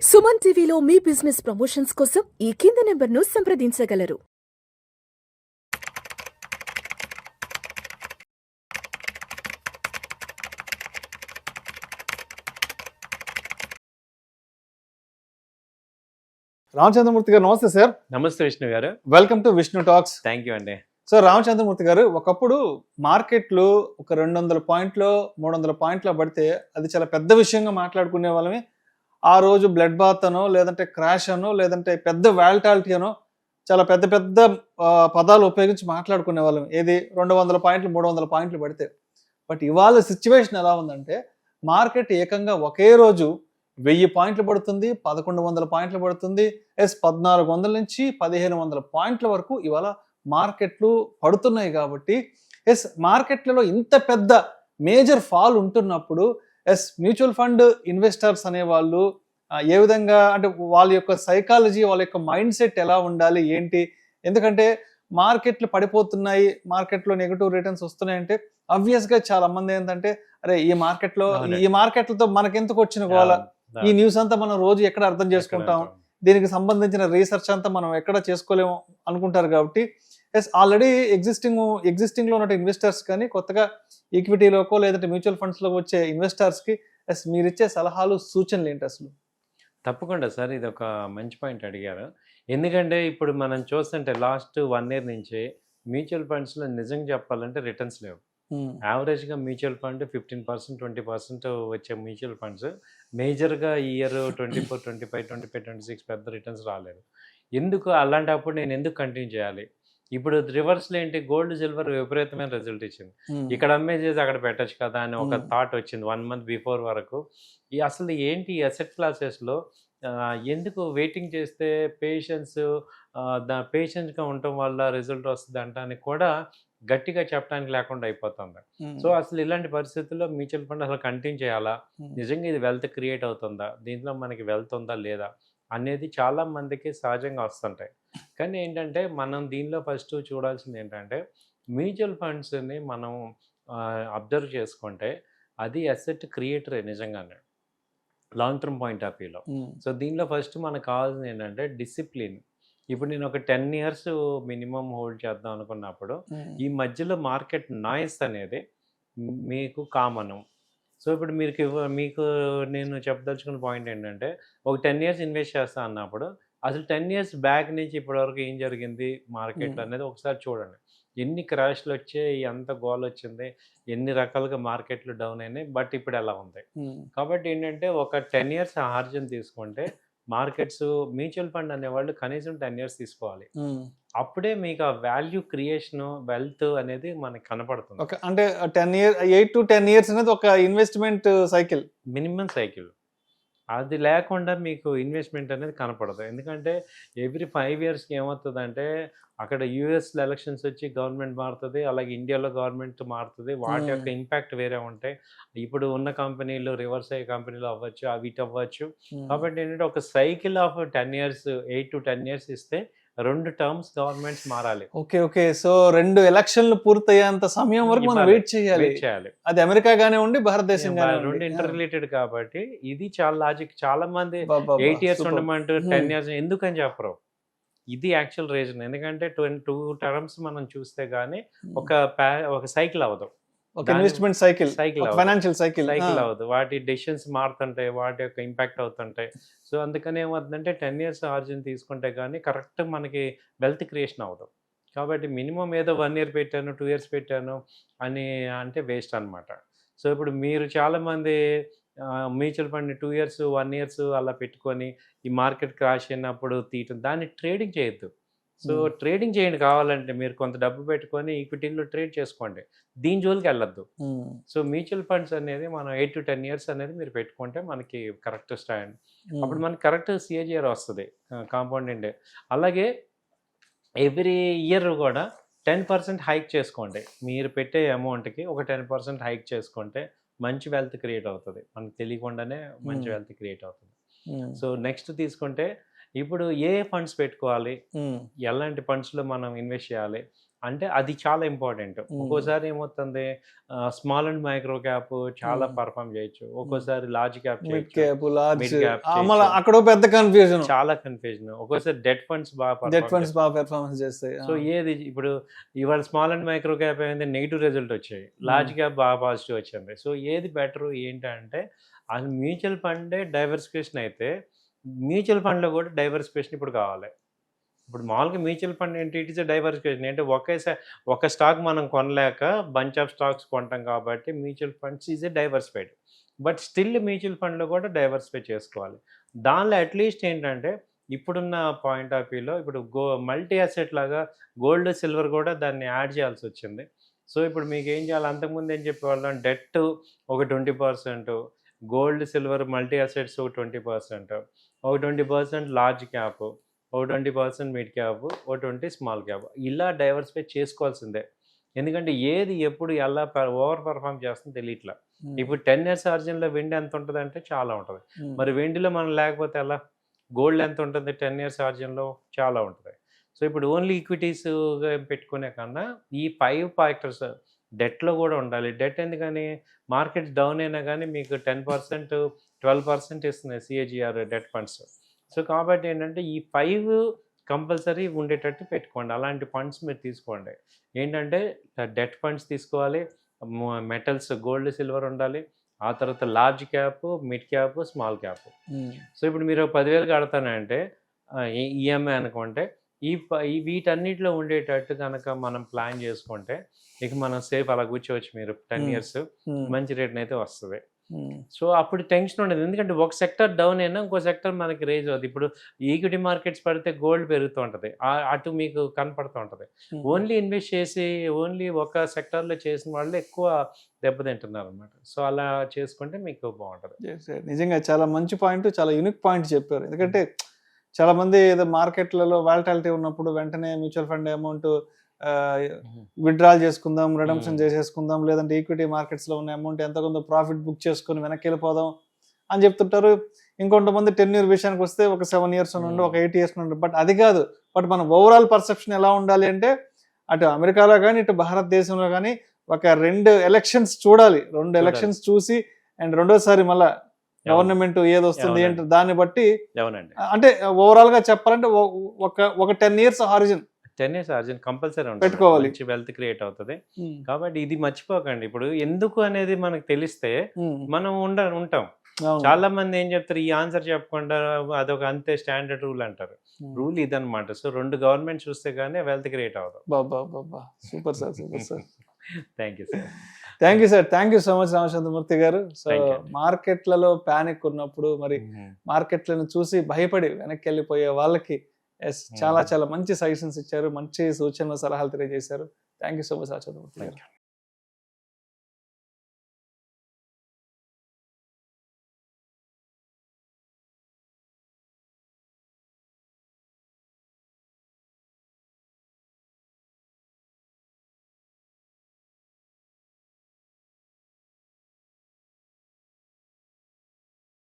సుమన్ టీవీలో మీ business promotions కోసం ఈ కింది నెంబర్ను సంప్రదించగలరు. రామచంద్రమూర్తి గారు నమస్తే సార్. నమస్తే విష్ణు గారు. Welcome to Vishnu talks. Thank you అండి. సో రామచంద్రమూర్తి గారు, ఒకప్పుడు మార్కెట్లు ఒక 200 పాయింట్లు 300 పాయింట్లు పడితే అది చాలా పెద్ద విషయంగా మాట్లాడుకునే వాళ్ళమే. ఆ రోజు బ్లడ్ బాత్ అనో, లేదంటే క్రాష్ అనో, లేదంటే పెద్ద వాల్టాలిటీ అనో, చాలా పెద్ద పెద్ద పదాలు ఉపయోగించి మాట్లాడుకునే వాళ్ళం. ఏది 200 పాయింట్లు 300 పాయింట్లు పడితే. బట్ ఇవాళ సిచ్యువేషన్ ఎలా ఉందంటే, మార్కెట్ ఏకంగా ఒకే రోజు 1000 పాయింట్లు పడుతుంది, 1100 పాయింట్లు పడుతుంది, 1400 నుంచి 1500 పాయింట్ల వరకు ఇవాళ మార్కెట్లు పడుతున్నాయి. కాబట్టి మార్కెట్లలో ఇంత పెద్ద మేజర్ ఫాల్ ఉంటున్నప్పుడు మ్యూచువల్ ఫండ్ ఇన్వెస్టర్స్ అనేవాళ్ళు ఏ విధంగా, అంటే వాళ్ళ యొక్క సైకాలజీ, వాళ్ళ యొక్క మైండ్ సెట్ ఎలా ఉండాలి ఏంటి? ఎందుకంటే మార్కెట్లు పడిపోతున్నాయి, మార్కెట్లో నెగిటివ్ రిటర్న్స్ వస్తున్నాయంటే ఆబ్వియస్గా చాలా మంది ఏంటంటే, అరే ఈ మార్కెట్లతో మనకెందుకు వచ్చిన గోల, ఈ న్యూస్ అంతా మనం రోజు ఎక్కడ అర్థం చేసుకుంటాం, దీనికి సంబంధించిన రీసెర్చ్ అంతా మనం ఎక్కడ చేసుకోలేము అనుకుంటారు. కాబట్టి ఆల్రెడీ ఎగ్జిస్టింగ్ లో ఉన్న ఇన్వెస్టర్స్ కానీ కొత్తగా ఈక్విటీలోకో లేదంటే మ్యూచువల్ ఫండ్స్ లో వచ్చే ఇన్వెస్టర్స్ కి మీరు ఇచ్చే సలహాలు, సూచనలు ఏంటి అసలు? తప్పకుండా సార్, ఇది ఒక మంచి పాయింట్ అడిగారు. ఎందుకంటే ఇప్పుడు మనం చూస్తుంటే లాస్ట్ 1 year నుంచి మ్యూచువల్ ఫండ్స్లో నిజంగా చెప్పాలంటే రిటర్న్స్ లేవు. యావరేజ్గా మ్యూచువల్ ఫండ్ 15%, 20% వచ్చే మ్యూచువల్ ఫండ్స్ మేజర్గా ఈ ఇయర్ 24, 25, 26 పెద్ద రిటర్న్స్ రాలేదు. ఎందుకు అలాంటప్పుడు నేను ఎందుకు కంటిన్యూ చేయాలి? ఇప్పుడు రివర్స్లో ఏంటి, గోల్డ్ సిల్వర్ విపరీతమైన రిజల్ట్ ఇచ్చింది. ఇక్కడ అమ్మేసేసి అక్కడ పెట్టచ్చు కదా అని ఒక థాట్ వచ్చింది 1 month బిఫోర్ వరకు. అసలు ఏంటి అసెట్ క్లాసెస్లో ఎందుకు వెయిటింగ్ చేస్తే పేషెన్స్గా ఉండటం వల్ల రిజల్ట్ వస్తుంది అంటానికి కూడా గట్టిగా చెప్పడానికి లేకుండా అయిపోతుంది. సో అసలు ఇలాంటి పరిస్థితుల్లో మ్యూచువల్ ఫండ్ అసలు కంటిన్యూ చేయాలా, నిజంగా ఇది వెల్త్ క్రియేట్ అవుతుందా, దీంట్లో మనకి వెల్త్ ఉందా లేదా అనేది చాలా మందికి సహజంగా వస్తుంటాయి. కానీ ఏంటంటే మనం దీనిలో ఫస్ట్ చూడాల్సింది ఏంటంటే, మ్యూచువల్ ఫండ్స్ని మనం అబ్జర్వ్ చేసుకుంటే అది అసెట్ క్రియేటరే నిజంగానే లాంగ్ టర్మ్ పాయింట్ ఆఫ్ వ్యూలో. సో దీనిలో ఫస్ట్ మనకు కావాల్సింది ఏంటంటే డిసిప్లిన్. ఇప్పుడు నేను ఒక 10 years మినిమం హోల్డ్ చేద్దాం అనుకున్నప్పుడు ఈ మధ్యలో మార్కెట్ నాయిస్ అనేది మీకు కామను. సో ఇప్పుడు మీకు నేను చెప్పదలుచుకున్న పాయింట్ ఏంటంటే, ఒక 10 years ఇన్వెస్ట్ చేస్తా అన్నప్పుడు అసలు 10 years బ్యాక్ నుంచి ఇప్పటివరకు ఏం జరిగింది మార్కెట్ అనేది ఒకసారి చూడండి. ఎన్ని క్రాష్లు వచ్చాయి, ఎంత గోల్ వచ్చింది, ఎన్ని రకాలుగా మార్కెట్లు డౌన్ అయినాయి, బట్ ఇప్పుడు ఎలా ఉంది. కాబట్టి ఏంటంటే ఒక 10 years ఆర్జన్ తీసుకుంటే మార్కెట్స్ మ్యూచువల్ ఫండ్ అనేవాళ్ళు కనీసం 10 years తీసుకోవాలి. అప్పుడే మీకు ఆ వాల్యూ క్రియేషన్, వెల్త్ అనేది మనకి కనపడుతుంది. అంటే 8 to 10 years అనేది ఒక ఇన్వెస్ట్మెంట్ సైకిల్, మినిమం సైకిల్. అది లేకుండా మీకు ఇన్వెస్ట్మెంట్ అనేది కనపడదు. ఎందుకంటే ఎవ్రీ 5 yearsకి ఏమవుతుందంటే, అక్కడ యూఎస్లో ఎలక్షన్స్ వచ్చి గవర్నమెంట్ మారుతుంది, అలాగే ఇండియాలో గవర్నమెంట్ మారుతుంది. వాటి యొక్క ఇంపాక్ట్ వేరే ఉంటాయి. ఇప్పుడు ఉన్న కంపెనీలు రివర్స్ అయ్యే కంపెనీలు అవ్వచ్చు, అవి ఇటు అవ్వచ్చు. కాబట్టి ఏంటంటే ఒక cycle of 10 years, 8 to 10 years ఇస్తే 2 terms గవర్నమెంట్స్ మారాలి. ఓకే. సో 2 ఎలక్షన్లు పూర్తయ్యేంత సమయం వరకు మనం వెయిట్ చేయాలి. అది అమెరికా గానే ఉండి భారతదేశం రెండు ఇంటర్ రిలేటెడ్ కాబట్టి ఇది చాలా లాజిక్. చాలా మంది 8 years ఉండమంటూ 10 years ఎందుకని చెప్పరు. ఇది యాక్చువల్ రీజన్. ఎందుకంటే 2 terms మనం చూస్తే గానీ ఒక సైకిల్ అవ్వదు. ఇన్వెస్ట్మెంట్ సైకిల్, ఫైనాన్షియల్ సైకిల్ అవ్వదు. వాటి డెసిషన్స్ మారుతుంటాయి, వాటి యొక్క ఇంపాక్ట్ అవుతుంటాయి. సో అందుకని ఏమవుతుందంటే 10 years ఆర్జిన్ తీసుకుంటే కానీ కరెక్ట్ మనకి వెల్త్ క్రియేషన్ అవ్వదు. కాబట్టి మినిమం ఏదో 1 year పెట్టాను, 2 years పెట్టాను అని అంటే వేస్ట్ అనమాట. సో ఇప్పుడు మీరు చాలామంది మ్యూచువల్ ఫండ్ 2 years, 1 year అలా పెట్టుకొని ఈ మార్కెట్ క్రాష్ అయినప్పుడు తీయటం, దాన్ని ట్రేడింగ్ చేయొద్దు. సో ట్రేడింగ్ చేయండి, కావాలంటే మీరు కొంత డబ్బు పెట్టుకొని ఈక్విటీలో ట్రేడ్ చేసుకోండి, దీని జోలికి వెళ్ళొద్దు. సో మ్యూచువల్ ఫండ్స్ అనేది మనం 8 to 10 years అనేది మీరు పెట్టుకుంటే మనకి కరెక్ట్ స్టాండ్, అప్పుడు మనకి కరెక్ట్ CAGR వస్తుంది, కాంపౌండ్. అలాగే ఎవ్రీ ఇయర్ కూడా 10% హైక్ చేసుకోండి. మీరు పెట్టే అమౌంట్కి ఒక 10% హైక్ చేసుకుంటే మంచి వెల్త్ క్రియేట్ అవుతుంది, మనకు తెలియకుండానే మంచి వెల్త్ క్రియేట్ అవుతుంది. సో నెక్స్ట్ తీసుకుంటే ఇప్పుడు ఏ ఫండ్స్ పెట్టుకోవాలి, ఎలాంటి ఫండ్స్లో మనం ఇన్వెస్ట్ చేయాలి అంటే అది చాలా ఇంపార్టెంట్. ఒక్కోసారి ఏమవుతుంది స్మాల్ అండ్ మైక్రో క్యాప్ చాలా పర్ఫామ్ చేయొచ్చు. ఒక్కోసారి లార్జ్ క్యాప్ మిడ్ చేయొచ్చు. క్యాప్ లార్జ్ మిడ్ క్యాప్ మళ్ళీ అక్కడ పెద్ద కన్ఫ్యూజన్, చాలా కన్ఫ్యూజన్. ఒక్కోసారి డెట్ ఫండ్స్ డెట్ ఫండ్స్ బాగా పెర్ఫార్మెన్స్ చేస్తాయి. సో ఏది ఇప్పుడు ఇవాళ స్మాల్ అండ్ మైక్రో క్యాప్ అయింది నెగిటివ్ రిజల్ట్ వచ్చాయి, లార్జ్ క్యాప్ బాగా పాజిటివ్ వచ్చింది. సో ఏది బెటర్ ఏంటంటే అది మ్యూచువల్ ఫండే డైవర్సిఫికేషన్ అయితే మ్యూచువల్ ఫండ్లో కూడా డైవర్సిఫికేషన్ ఇప్పుడు కావాలి. ఇప్పుడు మామూలుగా మ్యూచువల్ ఫండ్ ఏంటి, ఇట్ ఇస్ ఎ డైవర్సిఫికేషన్. అంటే ఒక స్టాక్ మనం కొనలేక బంచ్ ఆఫ్ స్టాక్స్ కొంటాం కాబట్టి mutual funds is a diversified. But still mutual ఫండ్లో కూడా డైవర్సిఫై చేసుకోవాలి. దానిలో అట్లీస్ట్ ఏంటంటే ఇప్పుడున్న పాయింట్ ఆఫ్ వ్యూలో ఇప్పుడు మల్టీ అసెట్ లాగా గోల్డ్ సిల్వర్ కూడా దాన్ని యాడ్ చేయాల్సి వచ్చింది. సో ఇప్పుడు మీకు ఏం చేయాలి, అంతకుముందు ఏం చెప్పేవాళ్ళం, డెట్ ఒక 20%, గోల్డ్ సిల్వర్ మల్టీ అసెట్స్ ఒక 20%, ఒక 20% లార్జ్ క్యాప్, ఒక 20% మిడ్ క్యాప్, ఒక 20 స్మాల్ క్యాప్, ఇలా డైవర్సిఫై చేసుకోవాల్సిందే. ఎందుకంటే ఏది ఎప్పుడు ఎలా ఓవర్ పర్ఫామ్ చేస్తుందో తెలియట్లా. ఇప్పుడు 10 years ఆర్జిన్లో వెండి ఎంత ఉంటుంది అంటే చాలా ఉంటుంది. మరి వెండిలో మనం లేకపోతే ఎలా? గోల్డ్ ఎంత ఉంటుంది 10 years ఆర్జిన్లో? చాలా ఉంటుంది. సో ఇప్పుడు ఓన్లీ ఈక్విటీస్ పెట్టుకునే కన్నా ఈ 5 ఫ్యాక్టర్స్ డెట్లో కూడా ఉండాలి. డెట్ ఎందుకని, మార్కెట్స్ డౌన్ అయినా కానీ మీకు 10% 12% ఇస్తున్నాయి సిఏజిఆర్ డెట్ ఫండ్స్. సో కాబట్టి ఏంటంటే ఈ 5 కంపల్సరీ ఉండేటట్టు పెట్టుకోండి. అలాంటి ఫండ్స్ మీరు తీసుకోండి. ఏంటంటే డెట్ ఫండ్స్ తీసుకోవాలి, మెటల్స్ గోల్డ్ సిల్వర్ ఉండాలి, ఆ తర్వాత large cap, mid cap, small cap. So ఇప్పుడు మీరు 10,000 కడతానంటే ఈఎంఐ అనుకుంటే వీటన్నిటిలో ఉండేటట్టు కనుక మనం ప్లాన్ చేసుకుంటే ఇక మనం సేఫ్ అలా కూర్చోవచ్చు. మీరు 10 years మంచి రేట్ అయితే వస్తుంది. సో అప్పుడు టెన్షన్ ఉండదు. ఎందుకంటే ఒక సెక్టర్ డౌన్ అయినా ఇంకో సెక్టర్ మనకి రేజ్ అవుతుంది. ఇప్పుడు ఈక్విటీ మార్కెట్స్ పడితే గోల్డ్ పెరుగుతూ ఉంటుంది, అటు మీకు కనపడుతూ ఉంటుంది. ఓన్లీ ఇన్వెస్ట్ చేసి ఓన్లీ ఒక సెక్టర్లో చేసిన వాళ్ళు ఎక్కువ దెబ్బతింటున్నారు అనమాట. సో అలా చేసుకుంటే మీకు బాగుంటుంది. నిజంగా చాలా మంచి పాయింట్, చాలా యూనిక్ పాయింట్ చెప్పారు. ఎందుకంటే చాలా మంది ఏదో మార్కెట్లలో వాలటాలిటీ ఉన్నప్పుడు వెంటనే మ్యూచువల్ ఫండ్ అమౌంట్ విత్డ్రాల్ చేసుకుందాం, రిడమ్షన్ చేసేసుకుందాం, లేదంటే ఈక్విటీ మార్కెట్స్లో ఉన్న అమౌంట్ ఎంత కొంత ప్రాఫిట్ బుక్ చేసుకొని వెనక్కి వెళ్ళిపోదాం అని చెప్తుంటారు. ఇంకొంతమంది 10 year విషయానికి వస్తే ఒక 7 years నుండి ఒక 8 years నుండి. బట్ అది కాదు. బట్ మన ఓవరాల్ పర్సెప్షన్ ఎలా ఉండాలి అంటే అటు అమెరికాలో కానీ ఇటు భారతదేశంలో కానీ ఒక 2 ఎలక్షన్స్ చూడాలి. 2 ఎలక్షన్స్ చూసి అండ్ రెండోసారి మళ్ళా గవర్నమెంట్ ఏది వస్తుంది ఏంటి దాన్ని బట్టి అంటే ఓవరాల్ గా చెప్పాలంటే ఒక 10 years హారిజన్ 10 years ఆర్జిన్ కంపల్సరీ పెట్టుకోవాలి. మంచి వెల్త్ క్రియేట్ అవుతుంది. కాబట్టి ఇది మర్చిపోకండి. ఇప్పుడు ఎందుకు అనేది మనకు తెలిస్తే మనం ఉంటాం. చాలా మంది ఏం చెప్తారు, ఈ ఆన్సర్ చెప్పకుండా అదొక అంతే స్టాండర్డ్ రూల్ అంటారు. రూల్ ఇదనమాట. సో 2 గవర్నమెంట్ చూస్తే కానీ వెల్త్ క్రియేట్ అవుతుంది. Super sir, super sir. Thank you sir. Thank you sir. Thank you so much Ramachandramurthy గారు. సో మార్కెట్లలో ప్యానిక్ ఉన్నప్పుడు మరి మార్కెట్లను చూసి భయపడి వెనక్కి వెళ్ళిపోయే వాళ్ళకి చాలా చాలా మంచి సజెషన్స్ ఇచ్చారు, మంచి సూచనలు సలహాలు తెలియజేశారు. Thank you so much Ramachandramurthy గారు.